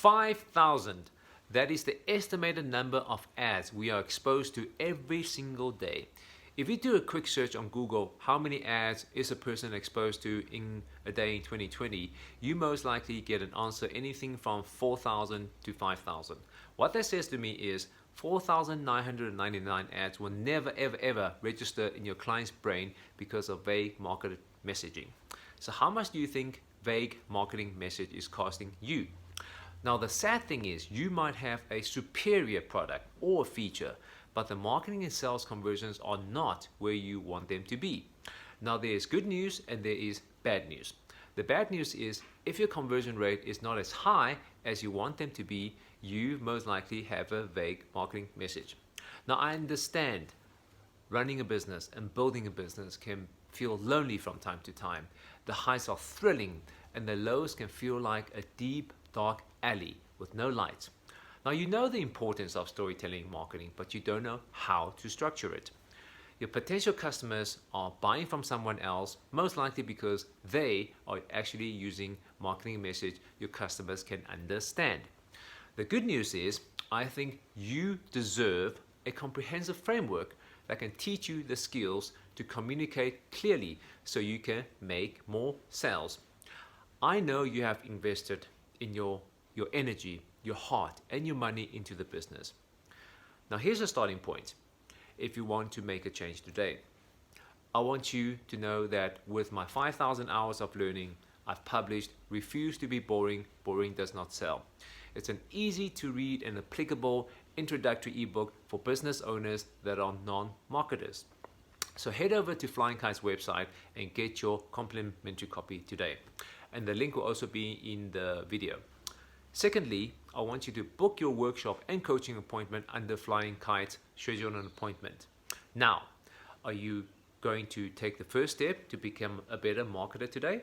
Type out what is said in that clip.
5,000. That is the estimated number of ads we are exposed to every single day. If you do a quick search on Google, how many ads is a person exposed to in a day in 2020, you most likely get an answer anything from 4,000 to 5,000. What that says to me is 4,999 ads will never ever register in your client's brain because of vague marketing messaging. So how much do you think vague marketing message is costing you? Now the sad thing is you might have a superior product or feature, but the marketing and sales conversions are not where you want them to be. Now there is good news and there is bad news. The bad news is if your conversion rate is not as high as you want them to be, you most likely have a vague marketing message. Now I understand running a business and building a business can feel lonely from time to time. The highs are thrilling and the lows can feel like a deep, dark alley with no light. Now you know the importance of storytelling marketing, but you don't know how to structure it. Your potential customers are buying from someone else, most likely because they are actually using marketing message your customers can understand. The good news is, I think you deserve a comprehensive framework that can teach you the skills to communicate clearly so you can make more sales. I know you have invested in your energy, your heart, and your money into the business. Now here's a starting point. If you want to make a change today, I want you to know that with my 5,000 hours of learning, I've published Refuse to be Boring, Boring Does Not Sell. It's an easy to read and applicable introductory ebook for business owners that are non-marketers. So head over to Flying Kite's website and get your complimentary copy today. And the link will also be in the video. Secondly, I want you to book your workshop and coaching appointment under Flying Kite, schedule an appointment. Now, are you going to take the first step to become a better marketer today?